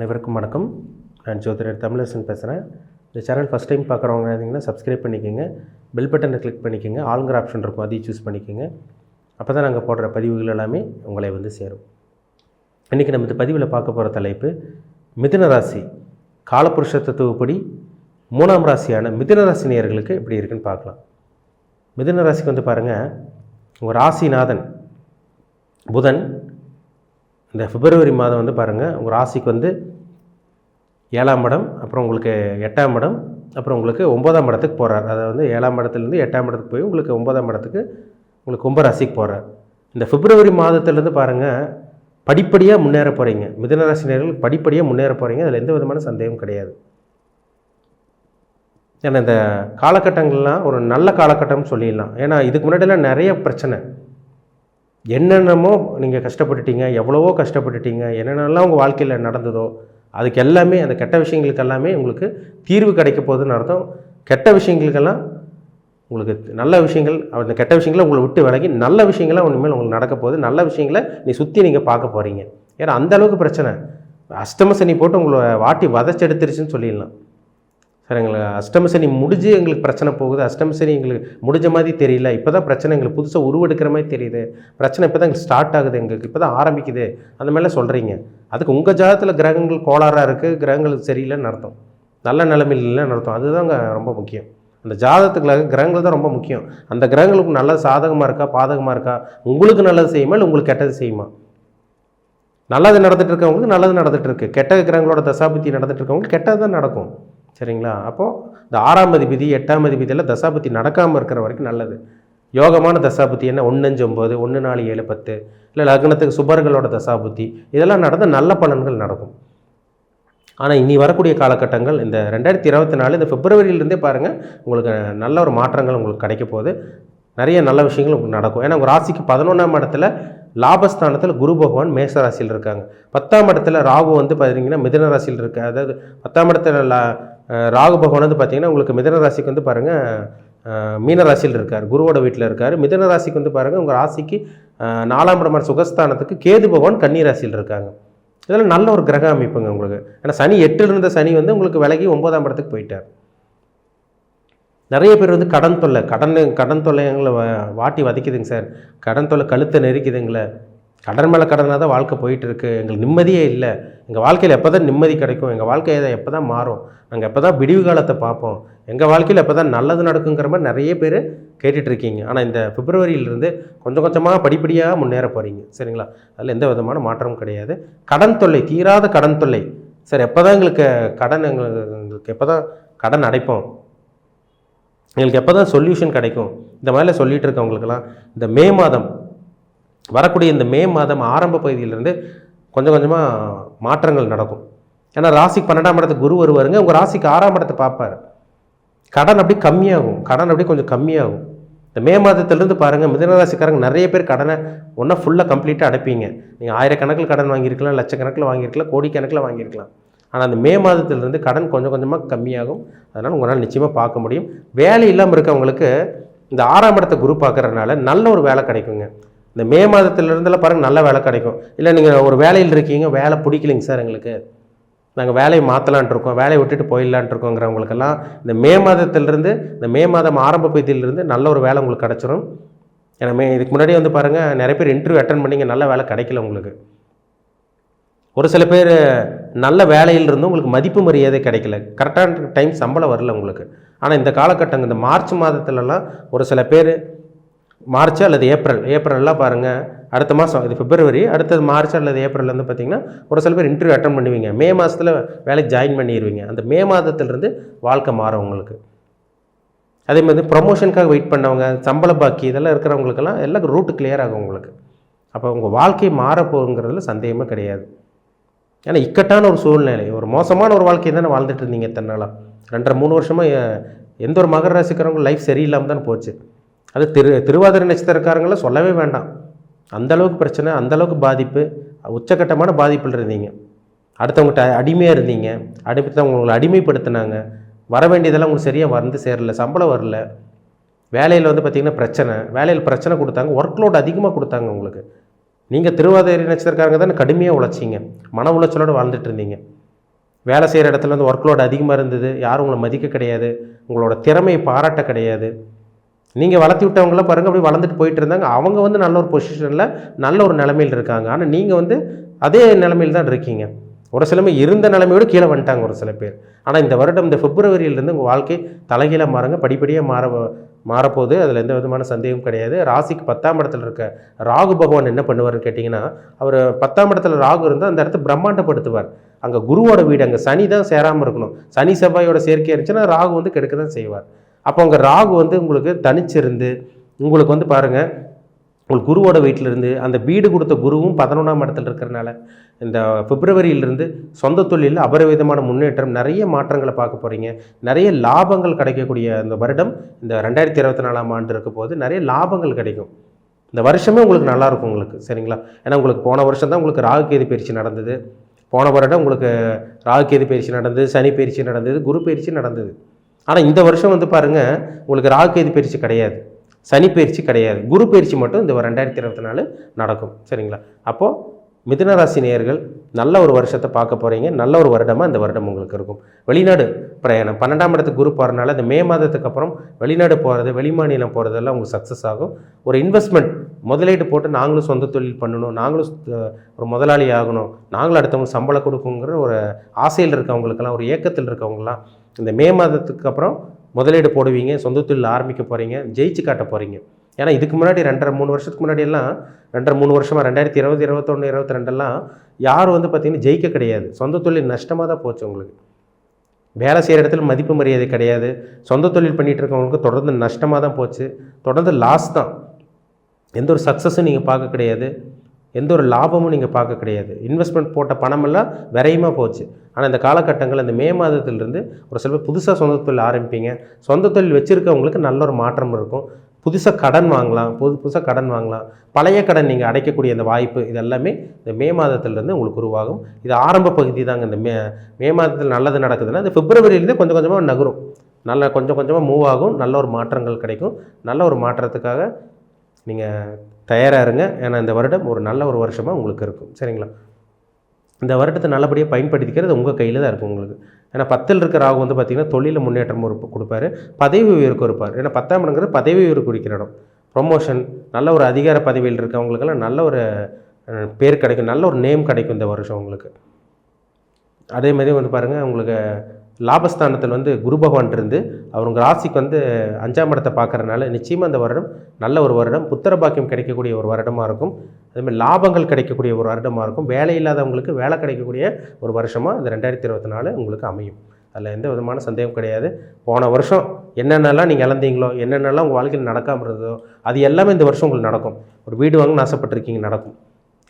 அனைவருக்கும் வணக்கம். நான் ஜோதிடர் தமிழரசன் பேசுகிறேன். இந்த சேனல் ஃபஸ்ட் டைம் பார்க்குறவங்க இருந்தீங்கன்னா சப்ஸ்கிரைப் பண்ணிக்கோங்க, பெல் பட்டனை கிளிக் பண்ணிக்கோங்க, ஆளுங்கிற ஆப்ஷன் இருக்கும் அதையும் சூஸ் பண்ணிக்கோங்க. அப்போ தான் நாங்கள் போடுற பதிவுகள் எல்லாமே உங்களை வந்து சேரும். இன்றைக்கி நம்ம இந்த பதிவில் பார்க்க போகிற தலைப்பு மிதுன ராசி காலபுருஷ தத்துவப்படி 3ஆம் ராசியான மிதுன ராசி நேயர்களுக்கு எப்படி இருக்குன்னு பார்க்கலாம். மிதுன ராசிக்கு வந்து பாருங்கள், உங்கள் ராசிநாதன் புதன் இந்த பிப்ரவரி மாதம் வந்து பாருங்கள் உங்கள் ராசிக்கு வந்து 7ஆம் இடம், அப்புறம் உங்களுக்கு 8ஆம் இடம், அப்புறம் உங்களுக்கு 9ஆம் இடத்துக்கு போகிறார். அதாவது 7ஆம் இடத்துலேருந்து 8ஆம் இடத்துக்கு போய் உங்களுக்கு 9ஆம் இடத்துக்கு உங்களுக்கு கும்பராசிக்கு போகிறார். இந்த பிப்ரவரி மாதத்துலேருந்து பாருங்கள் படிப்படியாக முன்னேற போகிறீங்க. மிதுன ராசினியர்கள் படிப்படியாக முன்னேற போகிறீங்க. அதில் எந்த விதமான சந்தேகம் கிடையாது. ஏன்னா இந்த காலகட்டங்கள்லாம் ஒரு நல்ல காலகட்டம்னு சொல்லிடலாம். ஏன்னா இதுக்கு முன்னாடிலாம் நிறைய பிரச்சனை, என்னென்னமோ நீங்கள் கஷ்டப்பட்டுட்டீங்க, எவ்வளவோ கஷ்டப்பட்டுட்டீங்க, என்னென்னலாம் உங்கள் வாழ்க்கையில் நடந்ததோ அதுக்கு எல்லாமே, அந்த கெட்ட விஷயங்களுக்கு எல்லாமே உங்களுக்கு தீர்வு கிடைக்க போகுதுன்னு அர்த்தம். கெட்ட விஷயங்களுக்கெல்லாம் உங்களுக்கு நல்ல விஷயங்கள், அந்த கெட்ட விஷயங்களை உங்களை விட்டு விலகி நல்ல விஷயங்கள்லாம் இனிமேல் உங்களுக்கு நடக்க போகுது. நல்ல விஷயங்களை சுற்றி நீங்கள் பார்க்க போகிறீங்க. ஏன்னா அந்தளவுக்கு பிரச்சனை, அஷ்டம சனி போட்டு உங்களை வாட்டி வதச்செடுத்துருச்சுன்னு சொல்லிடலாம். சரிங்களா? அஷ்டம சனி முடிஞ்சு எங்களுக்கு பிரச்சனை போகுது, அஷ்டம சனி எங்களுக்கு முடிஞ்ச மாதிரி தெரியல, இப்போ தான் பிரச்சனை எங்களுக்கு புதுசாக உருவெடுக்கிற மாதிரி தெரியுது, பிரச்சனை இப்போ தான் எங்களுக்கு ஸ்டார்ட் ஆகுது, எங்களுக்கு இப்போ தான் ஆரம்பிக்குது, அந்த மாதிரிலாம் சொல்கிறீங்க. அதுக்கு உங்கள் ஜாதகத்தில் கிரகங்கள் கோளாறாக இருக்குது, கிரகங்கள் சரியில்லைன்னு அர்த்தம், நல்ல நிலைமையில் இல்லைன்னு அர்த்தம். அதுதாங்க ரொம்ப முக்கியம். அந்த ஜாதகத்துக்கு கிரகங்கள் தான் ரொம்ப முக்கியம். அந்த கிரகங்களுக்கு நல்லது சாதகமாக இருக்கா பாதகமாக இருக்கா, உங்களுக்கு நல்லது செய்யுமா இல்லை உங்களுக்கு கெட்டது செய்யுமா? நல்லது நடந்துட்டு இருக்கவங்களுக்கு நல்லது நடந்துட்டு இருக்கு, கெட்ட கிரகங்களோட தசாபுத்தி நடந்துட்டு இருக்கவங்களுக்கு கெட்டது தான் நடக்கும். சரிங்களா? அப்போது இந்த 6ஆம் அதிபதி 8ஆம் அதிபதியெல்லாம் தசாபுத்தி நடக்காமல் இருக்கிற வரைக்கும் நல்லது. யோகமான தசாபுத்தி என்ன 1-5-9, 1-4-7-10, இல்லை லக்னத்துக்கு சுபர்களோட தசாபுத்தி, இதெல்லாம் நடந்தால் நல்ல பலன்கள் நடக்கும். ஆனால் இனி வரக்கூடிய காலகட்டங்கள் இந்த 2024 இந்த பிப்ரவரியிலேருந்தே பாருங்கள் உங்களுக்கு நல்ல ஒரு மாற்றங்கள் உங்களுக்கு கிடைக்க போகுது. நிறைய நல்ல விஷயங்கள் உங்களுக்கு நடக்கும். ஏன்னா உங்கள் ராசிக்கு 11ஆம் இடத்துல லாபஸ்தானத்தில் குரு பகவான் மேச ராசியில் இருக்காங்க. 10ஆம் இடத்துல ராகு வந்து பார்த்தீங்கன்னா மிதுன ராசியில் இருக்கு. அதாவது 10ஆம் இடத்துல ராகு பகவான் வந்து பார்த்தீங்கன்னா உங்களுக்கு மிதுன ராசிக்கு வந்து பாருங்கள் மீன ராசியில் இருக்கார், குருவோட வீட்டில் இருக்கார். மிதுன ராசிக்கு வந்து பாருங்கள் உங்கள் ராசிக்கு 4ஆம் இடமான சுகஸ்தானத்துக்கு கேது பகவான் கன்னி ராசியில் இருக்காங்க. இதெல்லாம் நல்ல ஒரு கிரக அமைப்புங்க உங்களுக்கு. ஏன்னா சனி 8ல் இருந்த சனி வந்து உங்களுக்கு விலகி 9ஆம் இடத்துக்கு போயிட்டார். நிறைய பேர் வந்து கடன் தொல்லை எங்களை வாட்டி வதைக்குதுங்க சார், கடன் தொல்லை கழுத்தை நெருக்குதுங்களே, கடன் மேலே கடனாக தான் வாழ்க்கை போயிட்டுருக்கு, எங்களுக்கு நிம்மதியே இல்லை, எங்கள் வாழ்க்கையில் எப்போ தான் நிம்மதி கிடைக்கும், எங்கள் வாழ்க்கையை எப்போ தான் மாறும், நாங்கள் எப்போ தான் விடிவு காலத்தை பார்ப்போம், எங்கள் வாழ்க்கையில் எப்போ தான் நல்லது நடக்குங்கிற மாதிரி நிறைய பேர் கேட்டுட்ருக்கீங்க. ஆனால் இந்த பிப்ரவரியிலிருந்து கொஞ்சம் கொஞ்சமாக படிப்படியாக முன்னேற போகிறீங்க. சரிங்களா? அதில் எந்த விதமான மாற்றமும் கிடையாது. கடன் தொல்லை, தீராத கடன் தொல்லை, சார் எப்போ தான் எங்களுக்கு எப்போ தான் கடன் அடைப்போம், எங்களுக்கு எப்போ தான் சொல்யூஷன் கிடைக்கும், இந்த மாதிரிலாம் சொல்லிகிட்டு இருக்கவங்களுக்கெல்லாம் இந்த மே மாதம் வரக்கூடிய இந்த மே மாதம் ஆரம்ப பகுதியிலேருந்து கொஞ்சம் கொஞ்சமாக மாற்றங்கள் நடக்கும். ஏன்னா ராசிக்கு 12ஆம் இடத்துக்கு குரு வருவாருங்க, உங்கள் ராசிக்கு 6ஆம் இடத்தை பார்ப்பார். கடன் அப்படி கம்மியாகும், கடன் அப்படி கொஞ்சம் கம்மியாகும். இந்த மே மாதத்துலேருந்து பாருங்கள் மிதுனராசிக்காரங்க நிறைய பேர் கடனை ஒன்றா ஃபுல்லாக கம்ப்ளீட்டாக அடைப்பீங்க. நீங்கள் ஆயிரக்கணக்கில் கடன் வாங்கியிருக்கலாம், லட்சக்கணக்கில் வாங்கியிருக்கலாம், கோடிக்கணக்கில் வாங்கியிருக்கலாம். ஆனால் அந்த மே மாதத்திலிருந்து கடன் கொஞ்சம் கொஞ்சமாக கம்மியாகும். அதனால் உங்களால் நிச்சயமாக பார்க்க முடியும். வேலை இல்லாமல் இருக்கவங்களுக்கு இந்த 6ஆம் இடத்தை குரு பார்க்குறதுனால நல்ல ஒரு வேலை கிடைக்குங்க. இந்த மே மாதத்திலிருந்தெல்லாம் பாருங்கள் நல்ல வேலை கிடைக்கும். இல்லை நீங்கள் ஒரு வேலையில் இருக்கீங்க, வேலை பிடிக்கலைங்க சார், எங்களுக்கு நாங்கள் வேலையை மாற்றலான் இருக்கோம், வேலையை விட்டுட்டு போயிடலான் இருக்கோங்கிறவங்களுக்கெல்லாம் இந்த மே மாதத்திலிருந்து, இந்த மே மாதம் ஆரம்ப பகுதியிலிருந்து நல்ல ஒரு வேலை உங்களுக்கு கிடச்சிரும். ஏன்னா இதுக்கு முன்னாடியே வந்து பாருங்கள் நிறைய பேர் இன்டர்வியூ அட்டன் பண்ணிங்க, நல்ல வேலை கிடைக்கல உங்களுக்கு. ஒரு சில பேர் நல்ல வேலையில் இருந்தும் உங்களுக்கு மதிப்பு மரியாதை கிடைக்கல, கரெக்டான டைம் சம்பளம் வரல உங்களுக்கு. ஆனால் இந்த காலகட்டங்கள் இந்த மார்ச் மாதத்துலலாம் ஒரு சில பேர் மார்ச் அல்லது ஏப்ரல்லாம் பாருங்கள், அடுத்த மாதம் இது பிப்ரவரி, அடுத்தது மார்ச் அல்லது ஏப்ரல் வந்து பார்த்திங்கன்னா ஒரு சில பேர் இன்டர்வியூ அட்டன் பண்ணுவீங்க, மே மாதத்தில் வேலைக்கு ஜாயின் பண்ணிடுவீங்க. அந்த மே மாதத்துலேருந்து வாழ்க்கை மாறும் உங்களுக்கு. அதே மாதிரி ப்ரொமோஷனுக்காக வெயிட் பண்ணவங்க, சம்பள பாக்கி இதெல்லாம் இருக்கிறவங்களுக்கெல்லாம் எல்லாம் ரூட்டு கிளியர் ஆகும் உங்களுக்கு. அப்போ உங்கள் வாழ்க்கை மாறப்போங்கிறதுல சந்தேகமே கிடையாது. ஏன்னா இக்கட்டான ஒரு சூழ்நிலை, ஒரு மோசமான ஒரு வாழ்க்கையை தானே வாழ்ந்துட்டு இருந்தீங்க தன்னாலாம். 2-3 வருஷமாக எந்த ஒரு மகர ராசிக்காரங்க லைஃப் சரியில்லாமல் தான் போச்சு. அது திருவாதிரை நட்சத்திரக்காரங்களாம் சொல்லவே வேண்டாம். அந்தளவுக்கு பிரச்சனை, அந்தளவுக்கு பாதிப்பு, உச்சக்கட்டமான பாதிப்பில் இருந்தீங்க. அடுத்தவங்ககிட்ட அடிமையாக இருந்தீங்க, உங்களை அடிமைப்படுத்தினாங்க, வர வேண்டியதெல்லாம் உங்களுக்கு சரியாக வந்து சேரல, சம்பளம் வரல, வேலையில் வந்து பார்த்திங்கன்னா பிரச்சனை, வேலையில் பிரச்சனை கொடுத்தாங்க, ஒர்க் லோட் அதிகமாக கொடுத்தாங்க உங்களுக்கு. நீங்கள் திருவாதிரை நட்சத்திரக்காரங்க தானே கடுமையாக உழைச்சிங்க, மன உளைச்சலோடு வாழ்ந்துட்டு இருந்தீங்க. வேலை செய்கிற இடத்துல வந்து ஒர்க் லோட் அதிகமாக இருந்தது, யாரும் உங்களை மதிக்க கிடையாது, உங்களோட திறமையை பாராட்ட கிடையாது. நீங்கள் வளர்த்தி விட்டவங்களாம் பாருங்கள் அப்படி வளர்ந்துட்டு போயிட்டு இருந்தாங்க. அவங்க வந்து நல்ல ஒரு பொசிஷனில் நல்ல ஒரு நிலைமையில் இருக்காங்க. ஆனால் நீங்கள் வந்து அதே நிலைமையில் தான் இருக்கீங்க. ஒரு சிலமே இருந்த நிலைமையோடு கீழே வந்துட்டாங்க ஒரு சில பேர். ஆனால் இந்த வருடம் இந்த பிப்ரவரியிலேருந்து உங்கள் வாழ்க்கை தலைகீழாக மாறுங்க, படிப்படியாக மாறப்போகுது. அதில் எந்த விதமான சந்தேகமும் கிடையாது. ராசிக்கு 10ஆம் இடத்துல இருக்க ராகு பகவான் என்ன பண்ணுவார்னு கேட்டிங்கன்னா, அவர் 10ஆம் இடத்துல ராகு இருந்தால் அந்த இடத்த பிரம்மாண்டப்படுத்துவார். அங்கே குருவோட வீடு, அங்கே சனி தான் சேராமல் இருக்கணும். சனி செவ்வாயோட சேர்க்கை இருந்துச்சுன்னா ராகு வந்து கெடுக்க தான் செய்வார். அப்போ அங்கே ராகு வந்து உங்களுக்கு தனிச்சிருந்து உங்களுக்கு வந்து பாருங்கள், உங்களுக்கு குருவோட வீட்டிலிருந்து அந்த வீடு கொடுத்த குருவும் 11ஆம் இடத்துல இருக்கிறனால இந்த பிப்ரவரியிலிருந்து சொந்த தொழிலில் அபரிவிதமான முன்னேற்றம், நிறைய மாற்றங்களை பார்க்க போகிறீங்க. நிறைய லாபங்கள் கிடைக்கக்கூடிய இந்த வருடம் இந்த 2024ஆம் ஆண்டு இருக்க போது நிறைய லாபங்கள் கிடைக்கும். இந்த வருஷமே உங்களுக்கு நல்லாயிருக்கும் உங்களுக்கு, சரிங்களா? ஏன்னா உங்களுக்கு போன வருஷம் தான் உங்களுக்கு ராகு கேது பயிற்சி நடந்தது. போன வருடம் உங்களுக்கு ராகு கேது பயிற்சி நடந்தது, சனி பயிற்சி நடந்தது, குரு பயிற்சி நடந்தது. ஆனால் இந்த வருஷம் வந்து பாருங்கள், உங்களுக்கு ராகு கேது பயிற்சி கிடையாது, சனி பயிற்சி கிடையாது, குரு பயிற்சி மட்டும் இந்த 2024 நடக்கும், சரிங்களா? அப்போது மிதுனராசி நேயர்கள் நல்ல ஒரு வருஷத்தை பார்க்க போகிறீங்க. நல்ல ஒரு வருடமாக இந்த வருடம் உங்களுக்கு இருக்கும். வெளிநாடு பிரயாணம் 12ஆம் இடத்துக்கு குரு போகிறனால இந்த மே மாதத்துக்கு அப்புறம் வெளிநாடு போகிறது, வெளிமாநிலம் போகிறதெல்லாம் உங்களுக்கு சக்ஸஸ் ஆகும். ஒரு இன்வெஸ்ட்மெண்ட் முதலீடு போட்டு நாங்களும் சொந்த தொழில் பண்ணணும், நாங்களும் ஒரு முதலாளி ஆகணும், நாங்களும் அடுத்தவங்க சம்பளம் கொடுக்குங்கிற ஒரு ஆசையில் இருக்கவங்களுக்கெல்லாம், ஒரு ஏக்கத்தில் இருக்கவங்களாம் இந்த மே மாதத்துக்கு அப்புறம் முதலீடு போடுவீங்க, சொந்த தொழில் ஆரம்பிக்க போகிறீங்க, ஜெயிச்சு காட்ட போகிறீங்க. ஏன்னா இதுக்கு முன்னாடி 2.5-3 வருஷத்துக்கு முன்னாடியெல்லாம் 2-3 வருஷமாக 2020, 2021, 2022 யாரும் வந்து பார்த்திங்கன்னா ஜெயிக்க கிடையாது. சொந்த தொழில் நஷ்டமாக தான் போச்சு உங்களுக்கு. வேலை செய்கிற இடத்துல மதிப்பு மரியாதை கிடையாது. சொந்த தொழில் பண்ணிகிட்டு இருக்கவங்களுக்கு தொடர்ந்து நஷ்டமாக தான் போச்சு, தொடர்ந்து லாஸ் தான். எந்த ஒரு சக்ஸஸும் நீங்கள் பார்க்க கிடையாது, எந்த ஒரு லாபமும் நீங்கள் பார்க்க கிடையாது. இன்வெஸ்ட்மெண்ட் போட்ட பணமெல்லாம் விரையமாக போச்சு. ஆனால் இந்த காலகட்டங்கள் இந்த மே மாதத்திலிருந்து ஒரு சில பேர் புதுசாக சொந்த தொழில் ஆரம்பிப்பீங்க. சொந்த தொழில் வச்சுருக்கவங்களுக்கு நல்ல ஒரு மாற்றம் இருக்கும். புதுசாக கடன் வாங்கலாம், புதுசாக கடன் வாங்கலாம், பழைய கடன் நீங்கள் அடைக்கக்கூடிய அந்த வாய்ப்பு, இது எல்லாமே இந்த மே மாதத்திலிருந்து உங்களுக்கு உருவாகும். இது ஆரம்ப பகுதி தாங்க. இந்த மே மாதத்தில் நல்லது நடக்குதுன்னா இந்த பிப்ரவரியிலேருந்து கொஞ்சம் கொஞ்சமாக நகரும், நல்லா கொஞ்சம் கொஞ்சமாக மூவ் ஆகும், நல்ல ஒரு மாற்றங்கள் கிடைக்கும். நல்ல ஒரு மாற்றத்துக்காக நீங்கள் தயாராக இருங்க. ஏன்னா இந்த வருடம் ஒரு நல்ல ஒரு வருஷமாக உங்களுக்கு இருக்கும், சரிங்களா? இந்த வருடத்தை நல்லபடியாக பயன்படுத்திக்கிறது உங்கள் கையில் தான் இருக்கும் உங்களுக்கு. ஏன்னா 10ல் இருக்கிற ராகு வந்து பார்த்திங்கன்னா தொழிலில் முன்னேற்றம் கொடுப்பாரு, பதவி உயர்வுக்கு இருப்பார். ஏன்னா 10ஆம் இடங்கிறது பதவி உயர்வு குறிக்கிற இடம். ப்ரொமோஷன், நல்ல ஒரு அதிகார பதவியில் இருக்கவங்களுக்கெல்லாம் நல்ல ஒரு பேர் கிடைக்கும், நல்ல ஒரு நேம் கிடைக்கும் இந்த வருஷம் உங்களுக்கு. அதே மாதிரி வந்து பாருங்கள், உங்களுக்கு லாபஸ்தானத்தில் வந்து குரு பகவான் இருந்து அவர் உங்கள் ராசிக்கு வந்து 5ஆம் இடத்தை பார்க்குறதுனால நிச்சயமாக இந்த வருடம் நல்ல ஒரு வருடம், புத்திர பாக்கியம் கிடைக்கக்கூடிய ஒரு வருடமாக இருக்கும். அதேமாதிரி லாபங்கள் கிடைக்கக்கூடிய ஒரு வருடமாக இருக்கும். வேலை இல்லாதவங்களுக்கு வேலை கிடைக்கக்கூடிய ஒரு வருஷமாக இந்த 2024 உங்களுக்கு அமையும். அதில் எந்த விதமான சந்தேகம் கிடையாது. போன வருஷம் என்னென்னலாம் நீங்கள் இழந்தீங்களோ, என்னென்னலாம் உங்கள் வாழ்க்கையில் நடக்காமல் இருந்ததோ அது எல்லாமே இந்த வருஷம் உங்களுக்கு நடக்கும். ஒரு வீடு வாங்கணும்னு ஆசைப்பட்டிருக்கீங்க, நடக்கும்.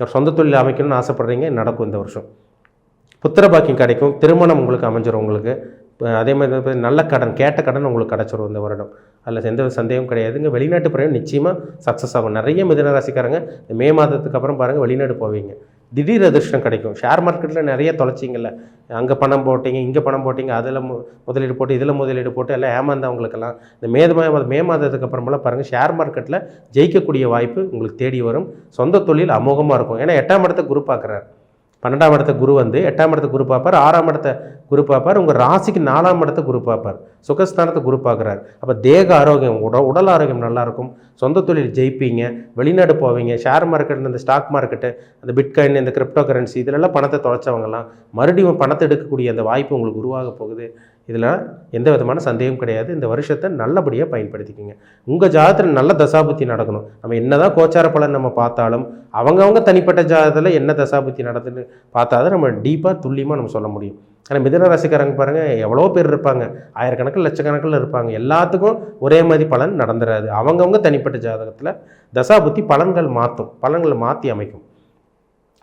ஒரு சொந்த தொழில் அமைக்கணும்னு ஆசைப்பட்றீங்க, நடக்கும் இந்த வருஷம். புத்திர பாக்கியம் கிடைக்கும், திருமணம் உங்களுக்கு அமைஞ்சிடும் உங்களுக்கு. அதே மாதிரி நல்ல கடன், கேட்ட கடன் உங்களுக்கு கிடச்சிரும் இந்த வருடம். அதில் எந்த சந்தேகம் கிடையாதுங்க. வெளிநாட்டு பிரயாணம் நிச்சயமாக சக்ஸஸ் ஆகும். நிறைய மிதுன ராசிக்காரங்க மே மாதத்துக்கு அப்புறம் பாருங்கள் வெளிநாடு போவீங்க, திடீர் அதிர்ஷ்டம் கிடைக்கும். ஷேர் மார்க்கெட்டில் நிறைய தொலைச்சிங்கல்ல, அங்கே பணம் போட்டிங்க, இங்கே பணம் போட்டிங்க, அதில் முதலீடு போட்டு இதில் முதலீடு போட்டு எல்லாம் ஏமாந்தவங்களுக்கெல்லாம் இந்த மே மாதத்துக்கு அப்புறமெல்லாம் பாருங்கள் ஷேர் மார்க்கெட்டில் ஜெயிக்கக்கூடிய வாய்ப்பு உங்களுக்கு தேடி வரும். சொந்த தொழில் அமோகமாக இருக்கும். ஏன்னா 8ஆம் இடத்தை குரு பார்க்குறாரு, 12ஆம் இடத்த குரு வந்து 8ஆம் இடத்த குரு பார்ப்பார், 6ஆம் இடத்த குரு பார்ப்பார், உங்கள் ராசிக்கு 4ஆம் இடத்த குரு பார்ப்பார், சுகஸ்தானத்தை குரு பார்க்குறாரு. அப்போ தேக ஆரோக்கியம், உடல் ஆரோக்கியம் நல்லாயிருக்கும், சொந்த தொழில் ஜெயிப்பீங்க, வெளிநாடு போவீங்க. ஷேர் மார்க்கெட், இந்த ஸ்டாக் மார்க்கெட்டு, அந்த பிட்காயின், இந்த கிரிப்டோ கரன்சி, இதிலெல்லாம் பணத்தை தொலைச்சவங்கலாம் மறுபடியும் பணத்தை எடுக்கக்கூடிய அந்த வாய்ப்பு உங்களுக்கு உருவாக போகுது. இதில் எந்த விதமான சந்தேகம் கிடையாது. இந்த வருஷத்தை நல்லபடியாக பயன்படுத்திக்கிங்க. உங்கள் ஜாதகத்தில் நல்ல தசாபுத்தி நடக்கணும். நம்ம என்ன தான் கோச்சார பலன் நம்ம பார்த்தாலும் அவங்கவுங்க தனிப்பட்ட ஜாதகத்தில் என்ன தசாபுத்தி நடக்குதுன்னு பார்த்தா தான் நம்ம டீப்பாக துல்லியமாக நம்ம சொல்ல முடியும். ஆனால் மிதுன ராசிக்காரங்க பாருங்கள், எவ்வளோ பேர் இருப்பாங்க, ஆயிரக்கணக்கில் லட்சக்கணக்கில் இருப்பாங்க, எல்லாத்துக்கும் ஒரே மாதிரி பலன் நடந்துடாது. அவங்கவுங்க தனிப்பட்ட ஜாதகத்தில் தசாபுத்தி பலன்கள் மாற்றி அமைக்கும்.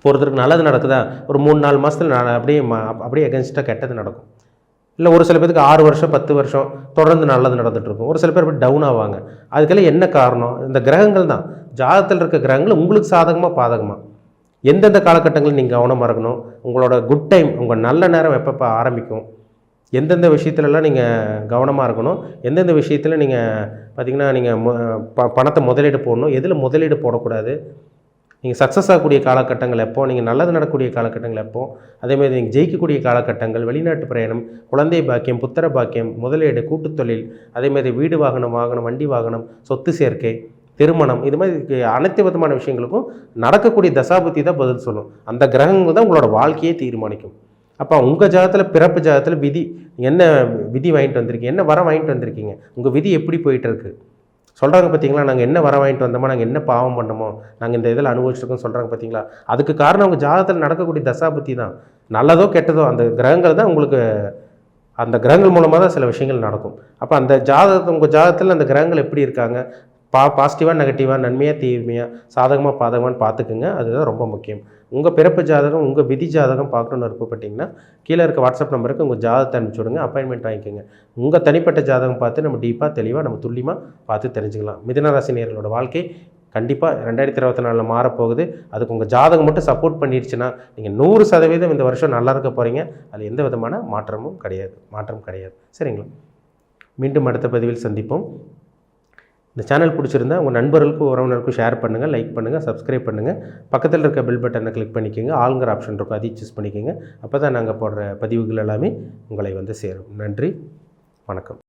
ஒருத்தருக்கு நல்லது நடக்குதா, ஒரு 3-4 மாதத்தில் அப்படியே எகென்ஸ்டாக கெட்டது நடக்கும். இல்லை ஒரு சில பேருக்கு 6 வருஷம் 10 வருஷம் தொடர்ந்து நல்லது நடந்துகிட்ருக்கும். ஒரு சில பேர் இப்படி டவுன் ஆவாங்க. அதுக்கெல்லாம் என்ன காரணம்? இந்த கிரகங்கள் தான். ஜாதகத்தில் இருக்க கிரகங்கள் உங்களுக்கு சாதகமாக பாதகமாக எந்தெந்த காலகட்டங்களில் நீங்கள் கவனமாக இருக்கணும், உங்களோட குட் டைம், உங்கள் நல்ல நேரம் எப்பப்போ ஆரம்பிக்கும், எந்தெந்த விஷயத்துலலாம் நீங்கள் கவனமாக இருக்கணும், எந்தெந்த விஷயத்தில் நீங்கள் பார்த்திங்கன்னா நீங்கள் பணத்தை முதலீடு போடணும், எதில் முதலீடு போடக்கூடாது, நீங்கள் சக்ஸஸ் ஆகக்கூடிய காலகட்டங்கள் எப்போ, நீங்கள் நல்லது நடக்கக்கூடிய காலகட்டங்கள் எப்போ, அதேமாதிரி நீங்கள் ஜெயிக்கக்கூடிய காலகட்டங்கள், வெளிநாட்டு பிரயாணம், குழந்தை பாக்கியம், புத்திர பாக்கியம், முதலீடு, கூட்டுத்தொழில், அதேமாதிரி வீடு வாகனம், வண்டி வாகனம், சொத்து சேர்க்கை, திருமணம், இது மாதிரி அனைத்து விதமான விஷயங்களுக்கும் நடக்கக்கூடிய தசாபுத்தி தான் பதில் சொல்லும். அந்த கிரகங்கள் தான் உங்களோட வாழ்க்கையே தீர்மானிக்கும். அப்போ உங்கள் ஜாதகத்தில், பிறப்பு ஜாதகத்தில் விதி என்ன விதி வாங்கிட்டு வந்திருக்கீங்க, என்ன வரம் வாங்கிட்டு வந்திருக்கீங்க, உங்கள் விதி எப்படி போயிட்டுருக்கு சொல்கிறாங்க பார்த்தீங்களா. நாங்கள் என்ன வரம் வாங்கிட்டு வந்தோமோ, நாங்கள் என்ன பாவம் பண்ணோமோ, நாங்கள் இந்த இதில் அனுபவிச்சிருக்கோம் சொல்கிறாங்க பார்த்தீங்களா. அதுக்கு காரணம் உங்கள் ஜாதகத்தில் நடக்கக்கூடிய தசாபுத்தி தான். நல்லதோ கெட்டதோ அந்த கிரகங்கள் தான் உங்களுக்கு, அந்த கிரகங்கள் மூலமாக தான் சில விஷயங்கள் நடக்கும். அப்போ அந்த ஜாதகத்தை, உங்கள் ஜாதகத்தில் அந்த கிரகங்கள் எப்படி இருக்காங்க, பாசிட்டிவாக நெகட்டிவாக, நன்மையாக தீமையாக, சாதகமாக பாதகமானு பார்த்துக்குங்க. அதுதான் ரொம்ப முக்கியம். உங்கள் பிறப்பு ஜாதகம், உங்கள் விதி ஜாதகம் பார்க்கணுன்னு விருப்பப்பட்டிங்கன்னா கீழே இருக்க வாட்ஸ்அப் நம்பருக்கு உங்கள் ஜாதகத்தை அனுப்பிச்சி விடுங்க, அப்பாயின்மெண்ட் வாங்கிக்கோங்க. உங்கள் தனிப்பட்ட ஜாதகம் பார்த்து நம்ம டீப்பாக தெளிவாக நம்ம துல்லியமாக பார்த்து தெரிஞ்சுக்கலாம். மிதுன ராசி நேயர்களோட வாழ்க்கை கண்டிப்பாக 2024 மாறப்போகுது. அதுக்கு உங்கள் ஜாதகம் மட்டும் சப்போர்ட் பண்ணிடுச்சுன்னா நீங்கள் 100% இந்த வருஷம் நல்லா இருக்க போகிறீங்க. அதில் எந்த விதமான மாற்றம் கிடையாது. சரிங்களா? மீண்டும் அடுத்த பதிவில் சந்திப்போம். இந்த சேனல் பிடிச்சிருந்தா உங்கள் நண்பர்களுக்கும் உறவினருக்கும் ஷேர் பண்ணுங்கள், லைக் பண்ணுங்கள், சப்ஸ்கிரைப் பண்ணுங்கள். பக்கத்தில் இருக்க பெல் பட்டனை கிளிக் பண்ணிக்கோங்க. ஆளுங்கிற ஆப்ஷன் இருக்கும், அதையும் சூஸ் பண்ணிக்கோங்க. அப்போ தான் நாங்கள் போடுற பதிவுகள் எல்லாமே உங்களை வந்து சேரும். நன்றி, வணக்கம்.